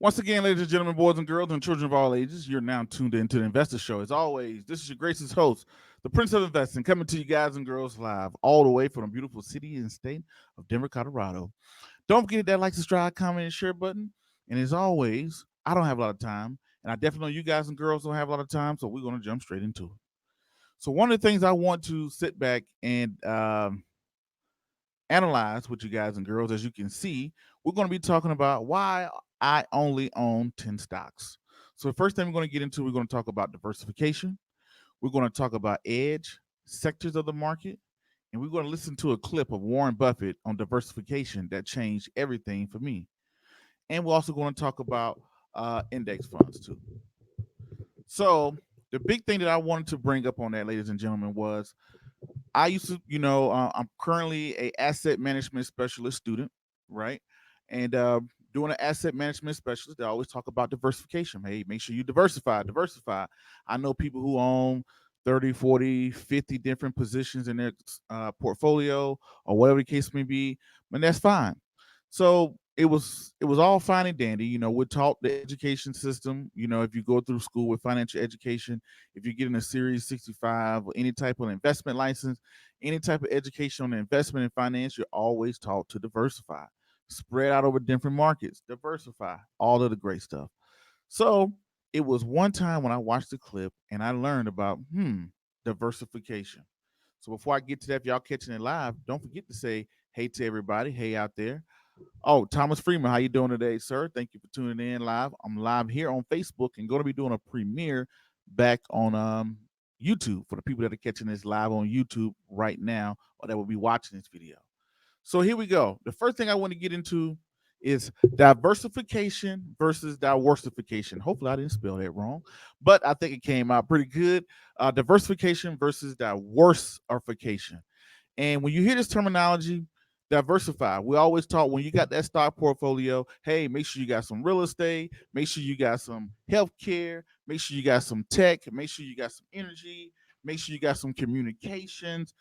Once again, ladies and gentlemen, boys and girls, and children of all ages, you're now tuned into the Investor Show. As always, this is your gracious host, the Prince of Investing, coming to you guys and girls live all the way from the beautiful city and state of Denver, Colorado. Don't forget that like, subscribe, comment, and share button. And as always, I don't have a lot of time, and I definitely know you guys and girls don't have a lot of time, so we're going to jump straight into it. So one of the things I want to sit back and analyze with you guys and girls, as you can see, we're going to be talking about why I only own 10 stocks. So the first thing we're going to get into, we're going to talk about diversification. We're going to talk about edge, sectors of the market, and we're going to listen to a clip of Warren Buffett on diversification that changed everything for me. And we're also going to talk about index funds too. So the big thing that I wanted to bring up on that, ladies and gentlemen, was I used to, I'm currently a asset management specialist student, right? And doing an asset management specialist, they always talk about diversification. Hey, make sure you diversify. I know people who own 30, 40, 50 different positions in their portfolio or whatever the case may be, and that's fine. So it was all fine and dandy. We're taught the education system. If you go through school with financial education, if you get in a Series 65 or any type of investment license, any type of education on investment and finance, you're always taught to diversify, spread out over different markets, diversify, all of the great stuff. So it was one time when I watched the clip and I learned about diversification. So before I get to that, if y'all catching it live, don't forget to say hey to everybody, hey out there. Oh, Thomas Freeman, how you doing today, sir? Thank you for tuning in live. I'm live here on Facebook and going to be doing a premiere back on YouTube for the people that are catching this live on YouTube right now or that will be watching this video. So here we go. The first thing I want to get into is diversification versus diworsification. Hopefully, I didn't spell that wrong, but I think it came out pretty good. Diversification versus diworsification. And when you hear this terminology, diversify. We always talk when you got that stock portfolio, hey, make sure you got some real estate, make sure you got some healthcare, make sure you got some tech, make sure you got some energy, make sure you got some communications,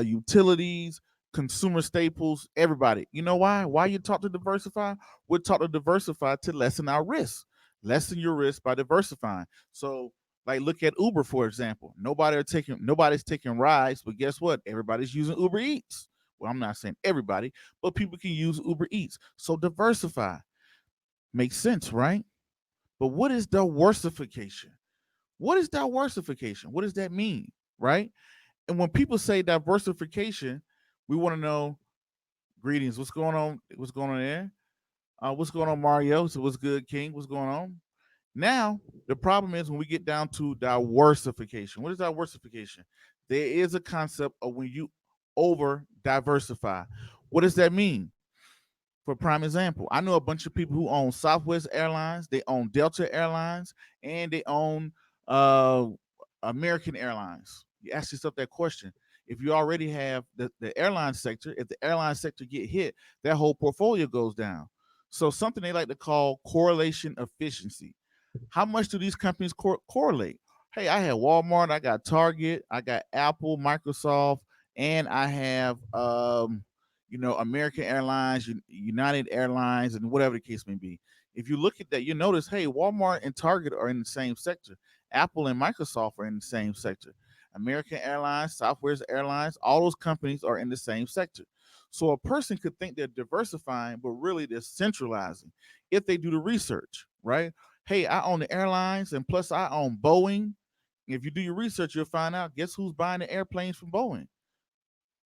utilities, consumer staples, everybody. You know why? Why you taught to diversify? We're taught to diversify to lessen our risk. Lessen your risk by diversifying. So like look at Uber for example. Nobody's taking rides, but guess what? Everybody's using Uber Eats. Well, I'm not saying everybody, but people can use Uber Eats. So diversify. Makes sense, right? But what is diversification? What is diversification? What does that mean? Right? And when people say diversification, we want to know greetings. What's going on? What's going on there? What's going on, Mario? So what's good, King? What's going on? Now, the problem is when we get down to diversification. What is diversification? There is a concept of when you over diversify. What does that mean? For prime example, I know a bunch of people who own Southwest Airlines, they own Delta Airlines, and they own uh, American Airlines. You ask yourself that question. If you already have the airline sector, if the airline sector get hit, that whole portfolio goes down. So something they like to call correlation efficiency. How much do these companies correlate? Hey, I have Walmart, I got Target, I got Apple, Microsoft, and I have American Airlines, United Airlines, and whatever the case may be. If you look at that, you notice, hey, Walmart and Target are in the same sector. Apple and Microsoft are in the same sector. American Airlines, Southwest Airlines, all those companies are in the same sector. So a person could think they're diversifying, but really they're centralizing if they do the research, right? Hey, I own the airlines, and plus I own Boeing. If you do your research, you'll find out guess who's buying the airplanes from Boeing?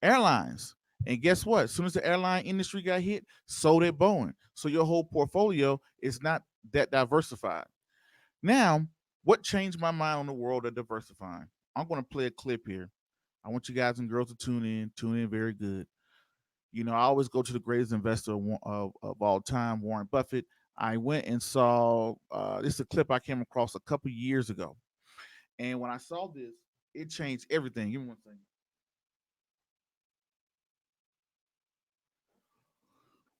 Airlines. And guess what? As soon as the airline industry got hit, so did Boeing. So your whole portfolio is not that diversified. Now, what changed my mind on the world of diversifying? I'm going to play a clip here. I want you guys and girls to tune in very good. I always go to the greatest investor of all time, Warren Buffett. I went and saw this is a clip I came across a couple years ago. And when I saw this, it changed everything. Give me one second.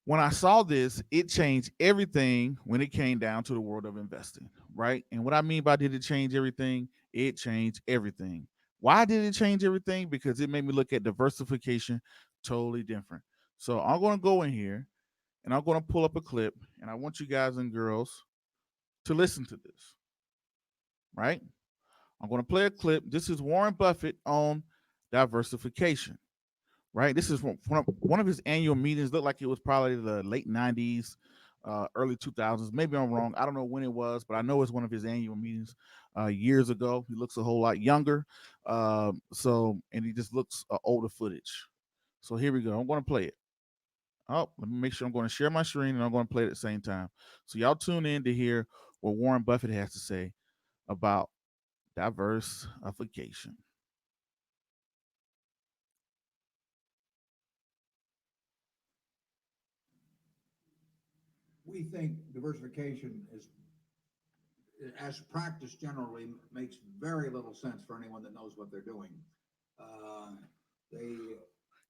When I saw this, it changed everything when it came down to the world of investing, right? And what I mean by did it change everything? It changed everything. Why did it change everything? Because it made me look at diversification totally different. So I'm going to go in here and I'm going to pull up a clip, and I want you guys and girls to listen to this, right? I'm going to play a clip. This is Warren Buffett on diversification, right? This is one of his annual meetings. Looked like it was probably the late 90s, early 2000s. Maybe I'm wrong. I don't know when it was, but I know it's one of his annual meetings years ago. He looks a whole lot younger. And he just looks older footage. So here we go. I'm going to play it. Oh, let me make sure I'm going to share my screen and I'm going to play it at the same time. So y'all tune in to hear what Warren Buffett has to say about diversification. We think diversification is, as practice generally, makes very little sense for anyone that knows what they're doing.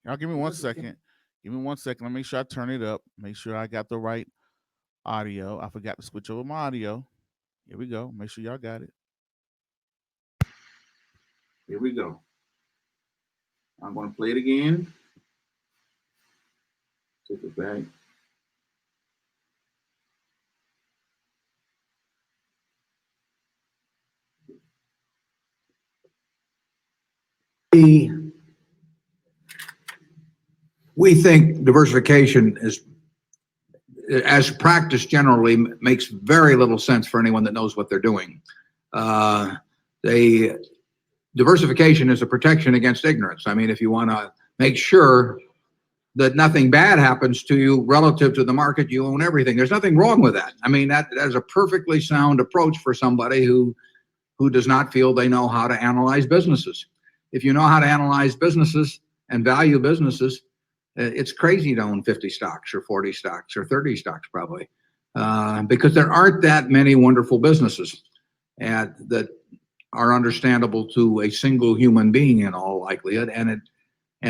Y'all give me 1 second. Give me 1 second. Let me make sure I turn it up. Make sure I got the right audio. I forgot to switch over my audio. Here we go. Make sure y'all got it. Here we go. I'm going to play it again. Take it back. We think diversification is, as practice generally, makes very little sense for anyone that knows what they're doing. Diversification is a protection against ignorance. I mean, if you want to make sure that nothing bad happens to you relative to the market, you own everything. There's nothing wrong with that. I mean, that is a perfectly sound approach for somebody who does not feel they know how to analyze businesses. If you know how to analyze businesses and value businesses, it's crazy to own 50 stocks or 40 stocks or 30 stocks probably, because there aren't that many wonderful businesses that are understandable to a single human being in all likelihood. And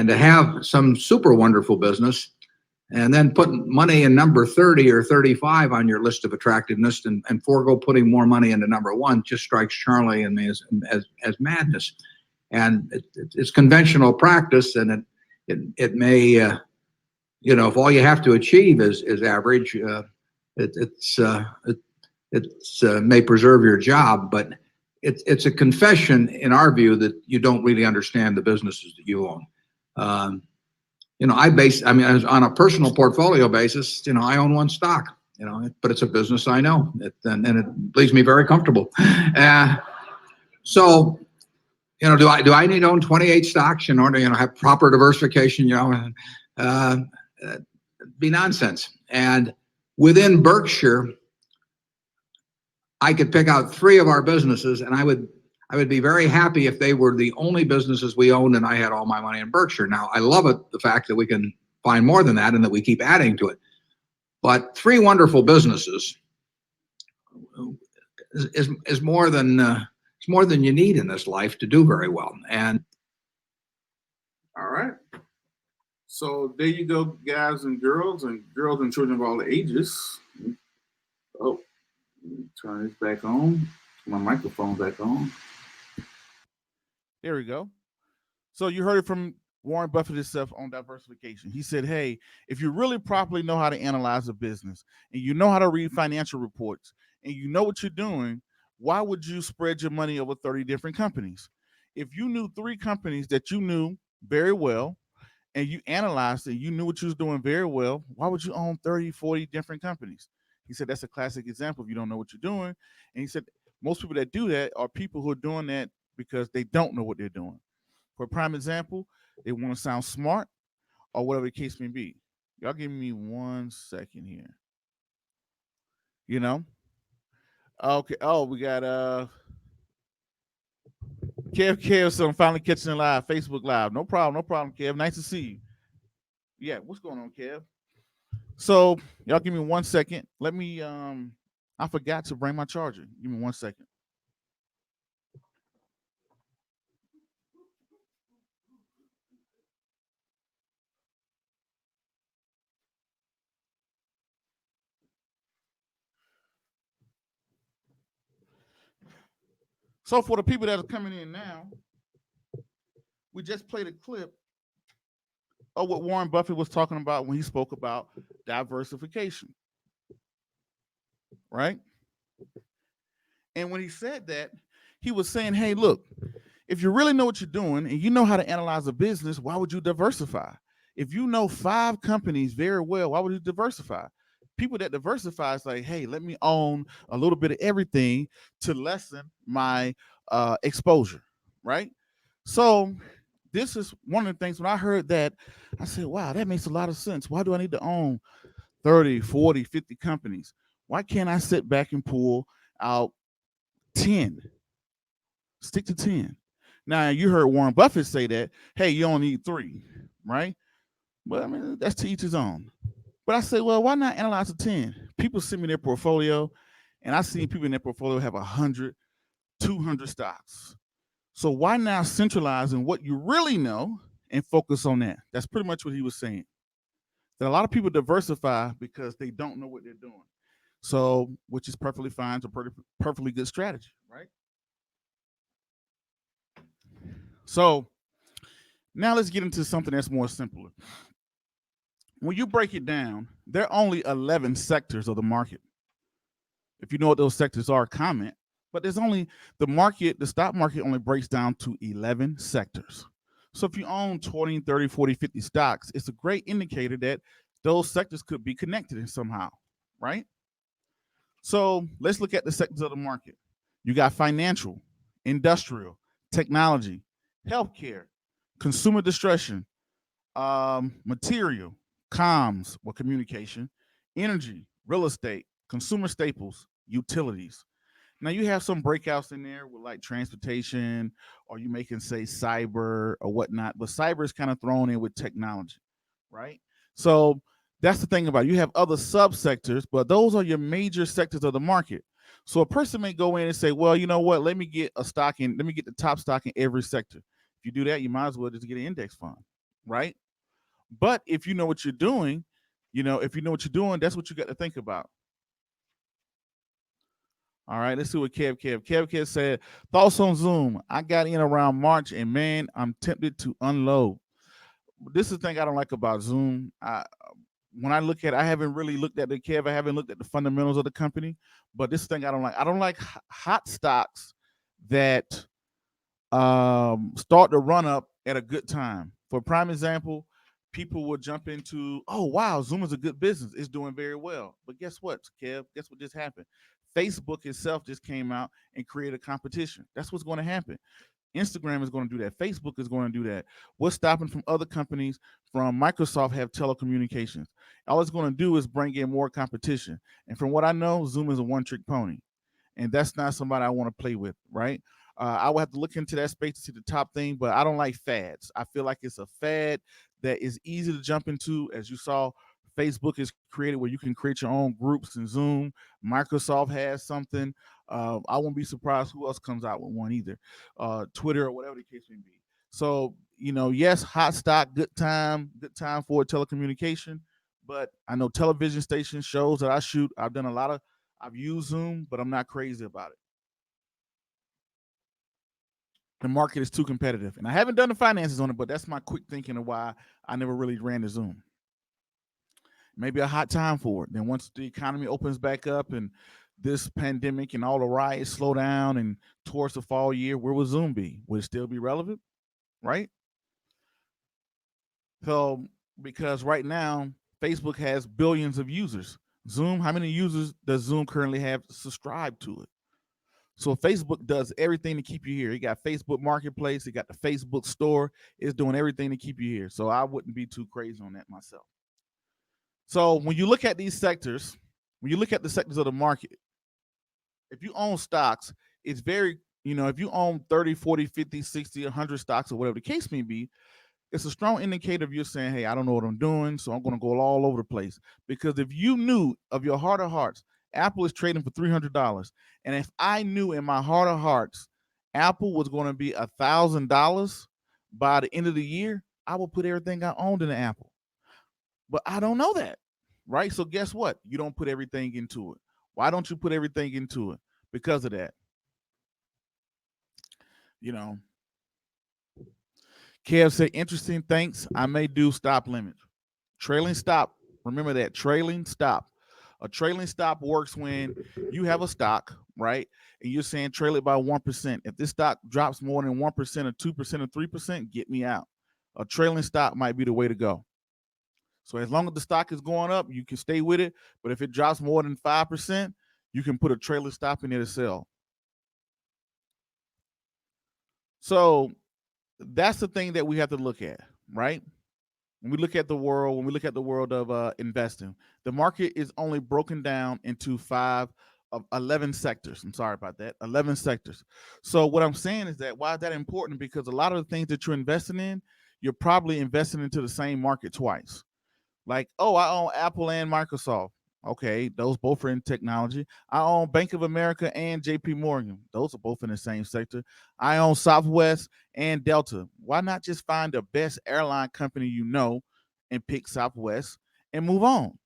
to have some super wonderful business and then put money in number 30 or 35 on your list of attractiveness and forego putting more money into number 1 just strikes Charlie and me as madness. And it's conventional practice, and it may, if all you have to achieve is average, it may preserve your job, but it's a confession in our view that you don't really understand the businesses that you own. On a personal portfolio basis, I own 1 stock, but it's a business I know, and it leaves me very comfortable. So, do I need to own 28 stocks in order to, have proper diversification? Be nonsense. And within Berkshire, I could pick out 3 of our businesses, and I would be very happy if they were the only businesses we owned and I had all my money in Berkshire. Now, I love the fact that we can find more than that and that we keep adding to it. But 3 wonderful businesses is more than you need in this life to do very well. And all right. So there you go, guys and girls and children of all ages. Oh, turn this back on. My microphone back on. There we go. So you heard it from Warren Buffett himself on diversification. He said, hey, if you really properly know how to analyze a business and you know how to read financial reports and you know what you're doing, why would you spread your money over 30 different companies? If you knew 3 companies that you knew very well and you analyzed it, you knew what you was doing very well, why would you own 30, 40 different companies? He said that's a classic example if you don't know what you're doing. And he said most people that do that are people who are doing that because they don't know what they're doing. For a prime example, they want to sound smart or whatever the case may be. Y'all give me 1 second here. Okay. Oh, we got Kev, so I'm finally catching it live, Facebook Live. No problem, Kev. Nice to see you. Yeah, what's going on, Kev? So y'all give me 1 second. Let me I forgot to bring my charger. Give me 1 second. So for the people that are coming in now, we just played a clip of what Warren Buffett was talking about when he spoke about diversification. Right? And when he said that, he was saying, hey, look, if you really know what you're doing and you know how to analyze a business, why would you diversify? If you know 5 companies very well, why would you diversify? People that diversify is like, hey, let me own a little bit of everything to lessen my exposure, right? So this is one of the things when I heard that, I said, wow, that makes a lot of sense. Why do I need to own 30, 40, 50 companies? Why can't I sit back and pull out 10? Stick to 10. Now, you heard Warren Buffett say that, hey, you only need 3, right? Well, I mean, that's to each his own. But I say, well, why not analyze the 10? People send me their portfolio, and I see people in their portfolio have 100, 200 stocks. So why not centralize in what you really know and focus on that? That's pretty much what he was saying. That a lot of people diversify because they don't know what they're doing. So, which is perfectly fine. It's a perfectly good strategy, right? So now let's get into something that's more simpler. When you break it down, there are only 11 sectors of the market. If you know what those sectors are, comment. But there's only the stock market only breaks down to 11 sectors. So if you own 20, 30, 40, 50 stocks, it's a great indicator that those sectors could be connected in somehow, right? So let's look at the sectors of the market. You got financial, industrial, technology, healthcare, consumer distribution, material, comms or communication, energy, real estate, consumer staples, utilities. Now you have some breakouts in there with like transportation, or you may can say cyber or whatnot, but cyber is kind of thrown in with technology, right? So that's the thing about it. You have other subsectors, but those are your major sectors of the market. So a person may go in and say, well, you know what? Let me get the top stock in every sector. If you do that, you might as well just get an index fund, right? But if you know what you're doing, if you know what you're doing, that's what you got to think about. All right, let's see what Kev said. Thoughts on Zoom? I got in around March, and man, I'm tempted to unload. This is the thing I don't like about Zoom. When I look at it, I haven't really looked at the Kev. I haven't looked at the fundamentals of the company. But this thing I don't like. I don't like hot stocks that start to run up at a good time. For prime example, people will jump into, oh wow, Zoom is a good business. It's doing very well. But guess what, Kev? Guess what just happened? Facebook itself just came out and created a competition. That's what's going to happen. Instagram is going to do that. Facebook is going to do that. What's stopping from other companies from Microsoft have telecommunications? All it's going to do is bring in more competition. And from what I know, Zoom is a one-trick pony, and that's not somebody I want to play with, right? I will have to look into that space to see the top thing, but I don't like fads. I feel like it's a fad that is easy to jump into. As you saw, Facebook is created where you can create your own groups in Zoom. Microsoft has something. I won't be surprised who else comes out with one either. Twitter or whatever the case may be. So, yes, hot stock, good time for telecommunication. But I know television station shows that I shoot. I've used Zoom, but I'm not crazy about it. The market is too competitive. And I haven't done the finances on it, but that's my quick thinking of why I never really ran the Zoom. Maybe a hot time for it. Then once the economy opens back up and this pandemic and all the riots slow down and towards the fall year, where will Zoom be? Will it still be relevant? Right? So, because right now, Facebook has billions of users. Zoom, how many users does Zoom currently have subscribed to it? So Facebook does everything to keep you here. It got Facebook Marketplace, it got the Facebook Store. It's doing everything to keep you here. So I wouldn't be too crazy on that myself. So when you look at these sectors, when you look at the sectors of the market, if you own stocks, it's very, if you own 30, 40, 50, 60, 100 stocks or whatever the case may be, it's a strong indicator of you saying, hey, I don't know what I'm doing, so I'm going to go all over the place. Because if you knew of your heart of hearts, Apple is trading for $300, and if I knew in my heart of hearts Apple was going to be $1,000 by the end of the year, I would put everything I owned in the Apple. But I don't know that, right? So guess what? You don't put everything into it. Why don't you put everything into it? Because of that. Kev said, interesting, thanks. I may do stop limit. Trailing stop. Remember that. Trailing stop. A trailing stop works when you have a stock. right? And you're saying trail it by 1%. If this stock drops more than 1% or 2% or 3%, get me out. A trailing stock might be the way to go. So as long as the stock is going up, you can stay with it. But if it drops more than 5%, you can put a trailing stop in there to sell. So that's the thing that we have to look at, right? When we look at the world, when we look at the world of investing, the market is only broken down into 11 sectors. I'm sorry about that, 11 sectors. So what I'm saying is that why is that important? Because a lot of the things that you're investing in, you're probably investing into the same market twice. Like, oh, I own Apple and Microsoft. Okay, those both are in technology. I own Bank of America and JP Morgan. Those are both in the same sector. I own Southwest and Delta. Why not just find the best airline company you know and pick Southwest and move on,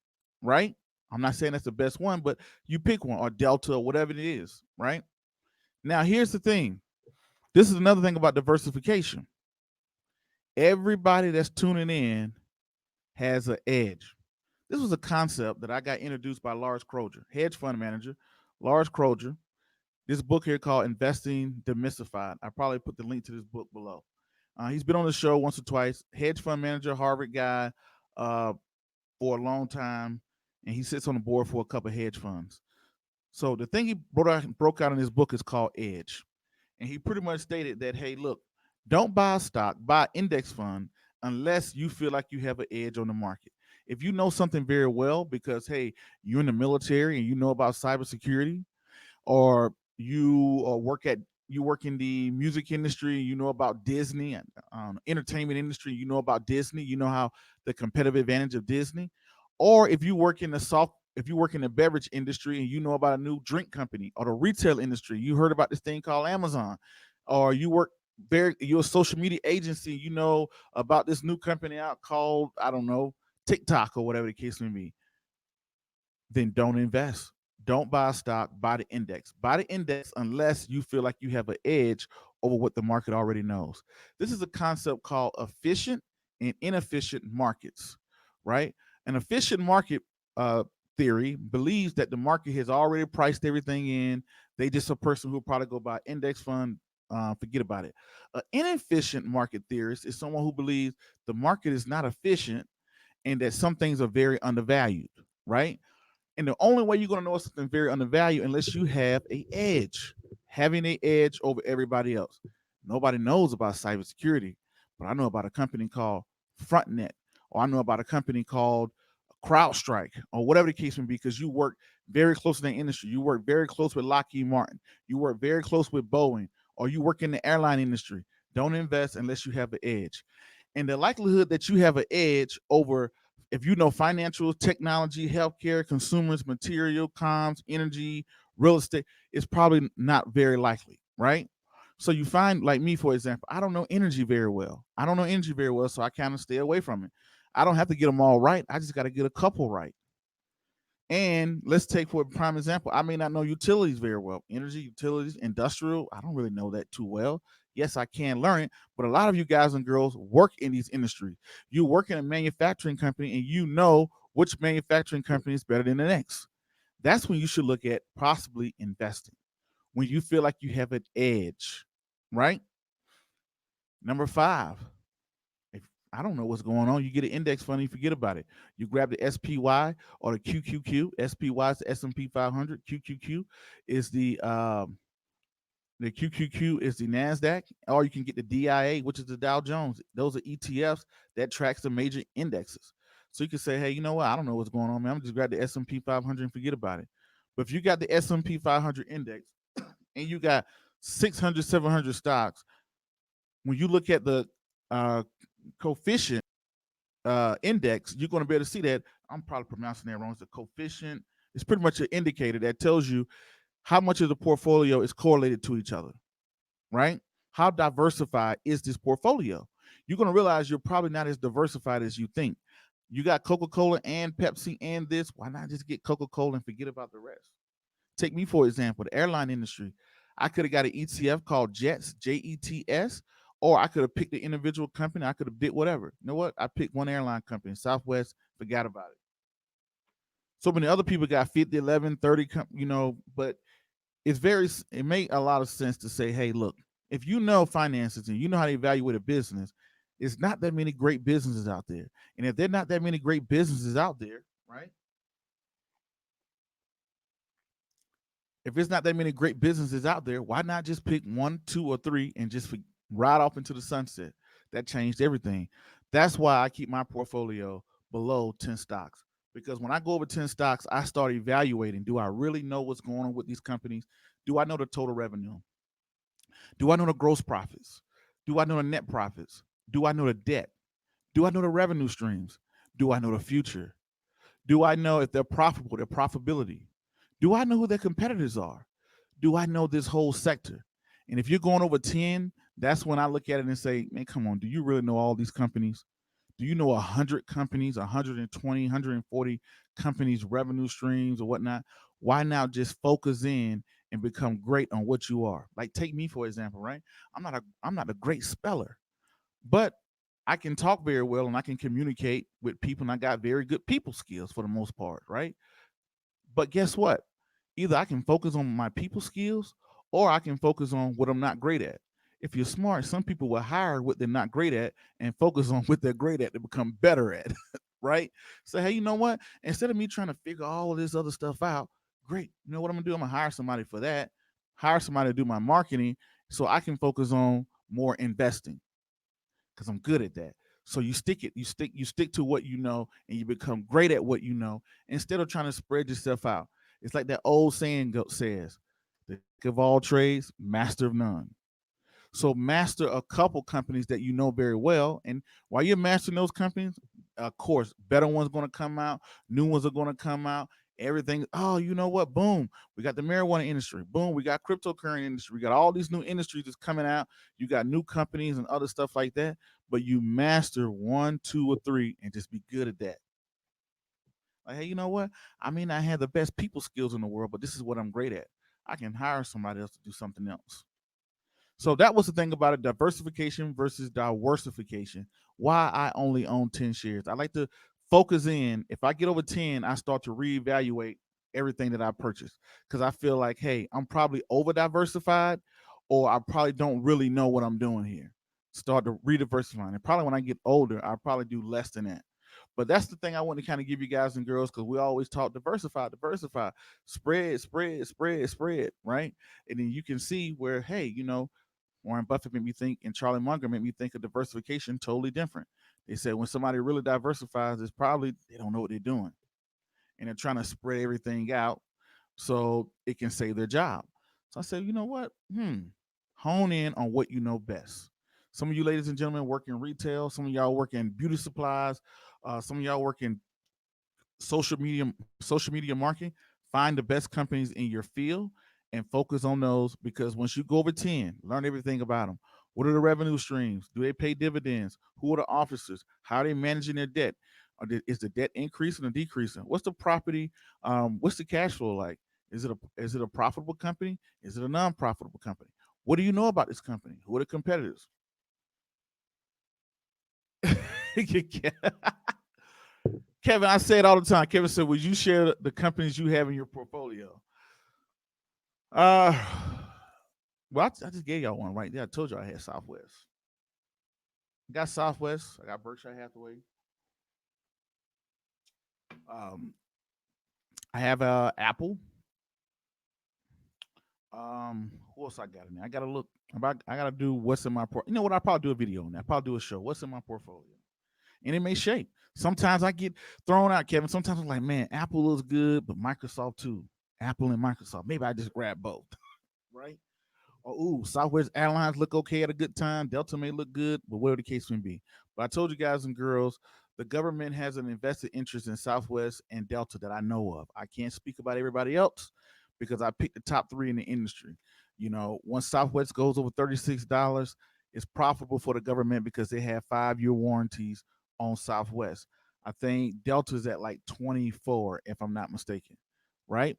right? I'm not saying that's the best one, but you pick one or Delta or whatever it is, right? Now, here's the thing. This is another thing about diversification. Everybody that's tuning in has an edge. This was a concept that I got introduced by Lars Kroger, hedge fund manager. Lars Kroger, this book here called Investing Demystified. I probably put the link to this book below. He's been on the show once or twice. Hedge fund manager, Harvard guy uh, for a long time, and he sits on the board for a couple of hedge funds. So the thing he broke out in his book is called Edge. And he pretty much stated that, hey, look, don't buy a stock, buy an index fund unless you feel like you have an edge on the market. If you know something very well, because hey, you're in the military and you know about cybersecurity, or you work in the music industry, you know about Disney and entertainment industry, you know about Disney, you know how the competitive advantage of Disney, or if you work in the beverage industry and you know about a new drink company, or the retail industry, you heard about this thing called Amazon, or you're a social media agency, you know about this new company out called, I don't know, TikTok or whatever the case may be, then don't invest. Don't buy a stock, buy the index. Buy the index unless you feel like you have an edge over what the market already knows. This is a concept called efficient and inefficient markets, right? An efficient market theory believes that the market has already priced everything in. They just a person who will probably go buy index fund, forget about it. An inefficient market theorist is someone who believes the market is not efficient and that some things are very undervalued, right? And the only way you're going to know something very undervalued unless you have a edge, having a edge over everybody else. Nobody knows about cybersecurity, but I know about a company called Frontnet, or I know about a company called CrowdStrike, or whatever the case may be, because you work very close in the industry. You work very close with Lockheed Martin. You work very close with Boeing, or you work in the airline industry. Don't invest unless you have an edge. And the likelihood that you have an edge over, if you know financial, technology, healthcare, consumers, material, comms, energy, real estate, is probably not very likely, right? So you find, like me, for example, I don't know energy very well. I don't know energy very well, so I kind of stay away from it. I don't have to get them all right. I just got to get a couple right. And let's take for a prime example. I may not know utilities very well. Energy, utilities, industrial. I don't really know that too well. Yes, I can learn it, but a lot of you guys and girls work in these industries. You work in a manufacturing company and you know which manufacturing company is better than the next. That's when you should look at possibly investing. When you feel like you have an edge, right? Number 5, if I don't know what's going on, you get an index fund and you forget about it. You grab the SPY or the QQQ. SPY is the S&P 500. QQQ is the QQQ is the Nasdaq, or you can get the DIA, which is the Dow Jones. Those are ETFs that tracks the major indexes. So you can say, hey, you know what? I don't know what's going on, man. I'm just grab the S&P 500 and forget about it. But if you got the S&P 500 index and you got 600, 700 stocks, when you look at the uh, coefficient index, you're going to be able to see that. I'm probably pronouncing that wrong. It's a coefficient. It's pretty much an indicator that tells you how much of the portfolio is correlated to each other, right? How diversified is this portfolio? You're going to realize you're probably not as diversified as you think. You got Coca-Cola and Pepsi and this. Why not just get Coca-Cola and forget about the rest? Take me, for example, the airline industry. I could have got an ETF called Jets, JETS, or I could have picked an individual company. I could have bid whatever. You know what? I picked one airline company, Southwest, forgot about it. So many other people got 50, 11, 30, but it make a lot of sense to say, hey, look, if you know finances and you know how to evaluate a business, it's not that many great businesses out there. And if there are not that many great businesses out there, right? If it's not that many great businesses out there, why not just pick one, two, or three and just ride off into the sunset? That changed everything. That's why I keep my portfolio below 10 stocks. Because when I go over 10 stocks, I start evaluating, do I really know what's going on with these companies? Do I know the total revenue? Do I know the gross profits? Do I know the net profits? Do I know the debt? Do I know the revenue streams? Do I know the future? Do I know if they're profitable, their profitability? Do I know who their competitors are? Do I know this whole sector? And if you're going over 10, that's when I look at it and say, man, come on, do you really know all these companies? Do you know 100 companies, 120, 140 companies, revenue streams or whatnot? Why not just focus in and become great on what you are? Like take me for example, right? I'm not a great speller, but I can talk very well and I can communicate with people and I got very good people skills for the most part, right? But guess what? Either I can focus on my people skills or I can focus on what I'm not great at. If you're smart, some people will hire what they're not great at and focus on what they're great at to become better at, right? So, hey, you know what? Instead of me trying to figure all of this other stuff out, great. You know what I'm gonna do? I'm gonna hire somebody for that, hire somebody to do my marketing so I can focus on more investing because I'm good at that. So you stick to what you know, and you become great at what you know instead of trying to spread yourself out. It's like that old saying says, "The jack of all trades, master of none." So master a couple companies that you know very well, and while you're mastering those companies, of course, better ones going to come out, new ones are going to come out. Everything. Oh, you know what? Boom, we got the marijuana industry. Boom, we got cryptocurrency industry. We got all these new industries that's coming out. You got new companies and other stuff like that. But you master one, two, or three, and just be good at that. Like, hey, you know what? I mean, I have the best people skills in the world, but this is what I'm great at. I can hire somebody else to do something else. So that was the thing about it, diversification versus diversification. Why I only own 10 shares. I like to focus in. If I get over 10, I start to reevaluate everything that I purchased because I feel like, hey, I'm probably over diversified or I probably don't really know what I'm doing here. Start to rediversify. And probably when I get older, I'll probably do less than that. But that's the thing I want to kind of give you guys and girls because we always talk diversify, spread, right? And then you can see where, hey, Warren Buffett made me think, and Charlie Munger made me think of diversification totally different. They said when somebody really diversifies, it's probably they don't know what they're doing, and they're trying to spread everything out so it can save their job. So I said, you know what? Hone in on what you know best. Some of you ladies and gentlemen work in retail. Some of y'all work in beauty supplies. Some of y'all work in social media marketing. Find the best companies in your field and focus on those because once you go over 10, learn everything about them. What are the revenue streams? Do they pay dividends? Who are the officers? How are they managing their debt? Is the debt increasing or decreasing? What's the property? What's the cash flow like? Is it a profitable company? Is it a non-profitable company? What do you know about this company? Who are the competitors? Kevin, I say it all the time. Kevin said, "Would you share the companies you have in your portfolio?" Uh, well, I just gave y'all one right there. I told you I had Southwest. I got Southwest. I got Berkshire Hathaway. Um, I have Apple. Who else I got in there? I gotta look. I gotta do what's in my port. You know what? I'll probably do a video on that. I'll probably do a show. What's in my portfolio? And it may shape. Sometimes I get thrown out, Kevin. Sometimes I'm like, man, Apple looks good, but Microsoft too. Apple and Microsoft. Maybe I just grab both, right? Or ooh, Southwest Airlines look okay at a good time. Delta may look good, but whatever the case may be. But I told you guys and girls, the government has an invested interest in Southwest and Delta that I know of. I can't speak about everybody else because I picked the top three in the industry. Once Southwest goes over $36, it's profitable for the government because they have 5-year warranties on Southwest. I think Delta's at like 24, if I'm not mistaken, right?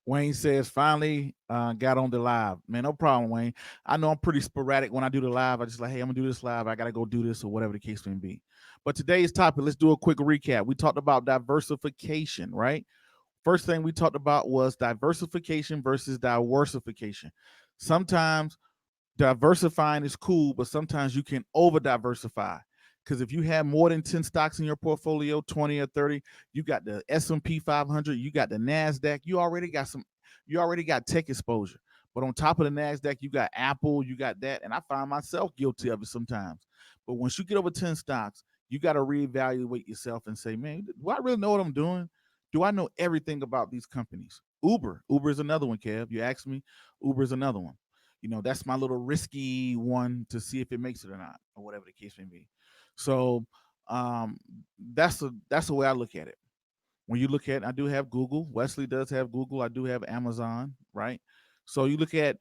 Wayne says, finally got on the live. Man, no problem, Wayne. I know I'm pretty sporadic when I do the live. I just like, hey, I'm going to do this live. I got to go do this or whatever the case may be. But today's topic, let's do a quick recap. We talked about diversification, right? First thing we talked about was diversification versus diversification. Sometimes diversifying is cool, but sometimes you can over diversify. Because if you have more than 10 stocks in your portfolio, 20 or 30, you got the S&P 500, you got the NASDAQ, you already got tech exposure. But on top of the NASDAQ, you got Apple, you got that. And I find myself guilty of it sometimes. But once you get over 10 stocks, you got to reevaluate yourself and say, man, do I really know what I'm doing? Do I know everything about these companies? Uber is another one, Kev. You asked me, Uber is another one. That's my little risky one to see if it makes it or not, or whatever the case may be. So um, that's the way I look at it. When you look at, I do have Google. Wesley does have Google. I do have Amazon, right? So you look at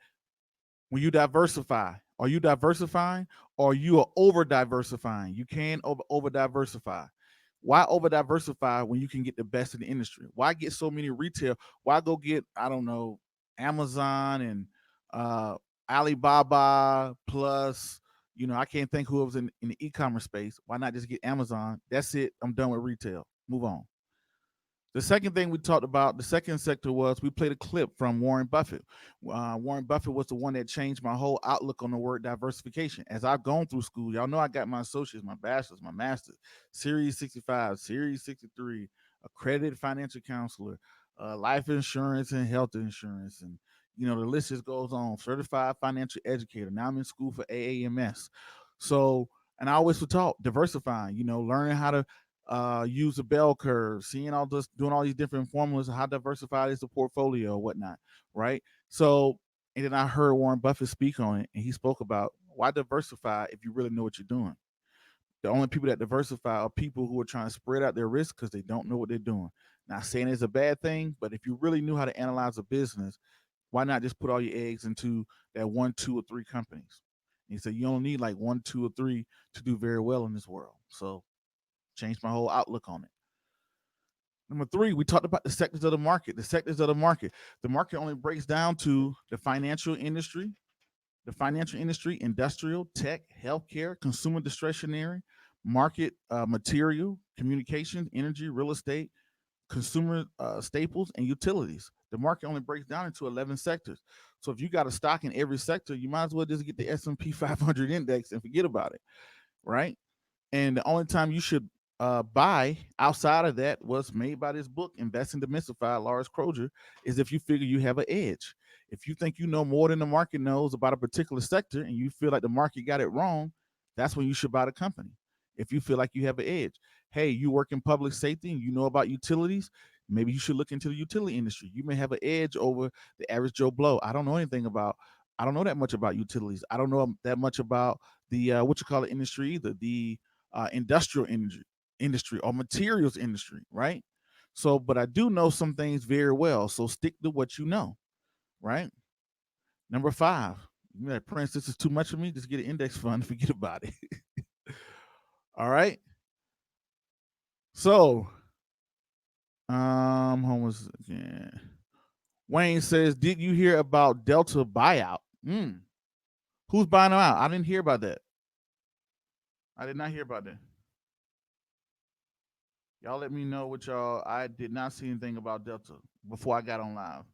when you diversify. Are you diversifying or you are over diversifying? You can over diversify. Why over diversify when you can get the best in the industry? Why get so many retail? Why go get, I don't know, Amazon and uh Alibaba plus, I can't think who was in the e-commerce space. Why not just get Amazon? That's it. I'm done with retail. Move on. The second thing we talked about, the second sector, was we played a clip from Warren Buffett. Warren Buffett was the one that changed my whole outlook on the word diversification. As I've gone through school, y'all know I got my associates, my bachelor's, my master's, Series 65, Series 63, accredited financial counselor, life insurance and health insurance. And, the list just goes on. Certified financial educator. Now I'm in school for AAMS. So, and I always was taught diversifying, learning how to use a bell curve, seeing all this, doing all these different formulas, how diversified is the portfolio or whatnot, right? So, and then I heard Warren Buffett speak on it, and he spoke about why diversify if you really know what you're doing. The only people that diversify are people who are trying to spread out their risk because they don't know what they're doing. Not saying it's a bad thing, but if you really knew how to analyze a business, why not just put all your eggs into that one, two, or three companies? And he said you only need like one, two, or three to do very well in this world. So changed my whole outlook on it. Number three, we talked about the sectors of the market. The sectors of the market. The market only breaks down to the financial industry, industrial, tech, healthcare, consumer discretionary, market, material, communication, energy, real estate, consumer staples, and utilities. The market only breaks down into 11 sectors. So if you got a stock in every sector, you might as well just get the S&P 500 index and forget about it, right? And the only time you should buy outside of that, what's made by this book, Invest and Demystify, Lars Kroger, is if you figure you have an edge. If you think you know more than the market knows about a particular sector and you feel like the market got it wrong, that's when you should buy the company. If you feel like you have an edge. Hey, you work in public safety and you know about utilities, maybe you should look into the utility industry. You may have an edge over the average Joe Blow. I don't know that much about utilities. I don't know that much about the what you call it industry either. The industrial industry or materials industry, right? So, but I do know some things very well. So stick to what you know, right? Number five, Prince, this is too much for me. Just get an index fund. Forget about it. All right. So, homeless again. Wayne says, "Did you hear about Delta buyout? Who's buying them out? I didn't hear about that. I did not hear about that. Y'all let me know what y'all. I did not see anything about Delta before I got on live.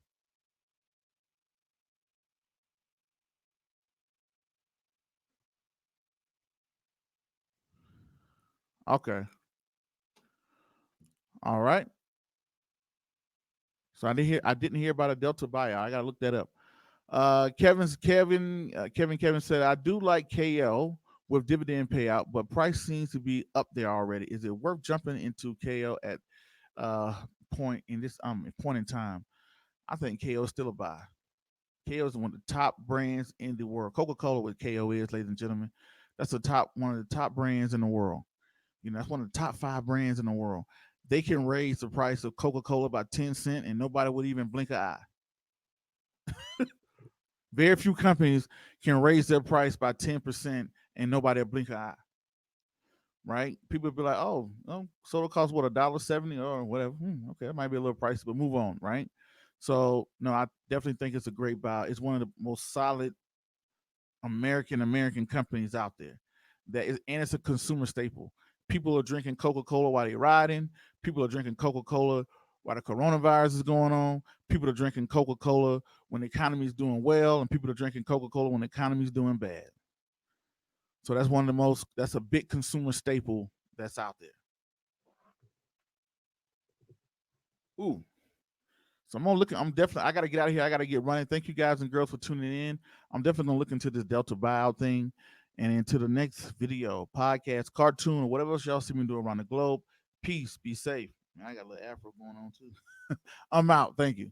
Okay. All right. So I didn't hear about a Delta buyout. I gotta look that up. Kevin said, I do like KL with dividend payout, but price seems to be up there already. Is it worth jumping into KL at uh point in time? I think KO is still a buy. KO is one of the top brands in the world. Coca-Cola, what KO is, ladies and gentlemen. That's one of the top brands in the world. That's one of the top five brands in the world. They can raise the price of Coca-Cola by 10 cents and nobody would even blink an eye. Very few companies can raise their price by 10% and nobody will blink an eye. Right? People will be like, oh, soda costs what, $1.70 or whatever. Okay, that might be a little pricey, but move on, right? So no, I definitely think it's a great buy. It's one of the most solid American companies out there. And it's a consumer staple. People are drinking Coca-Cola while they're riding. People are drinking Coca-Cola while the coronavirus is going on, people are drinking Coca-Cola when the economy is doing well, and people are drinking Coca-Cola when the economy is doing bad. So that's one of the most, that's a big consumer staple that's out there. Ooh. So I'm gonna look. I'm definitely. I gotta get out of here. I gotta get running. Thank you guys and girls for tuning in. I'm definitely gonna look into this Delta buyout thing, and into the next video, podcast, cartoon, or whatever else y'all see me do around the globe. Peace. Be safe. Man, I got a little afro going on too. I'm out. Thank you.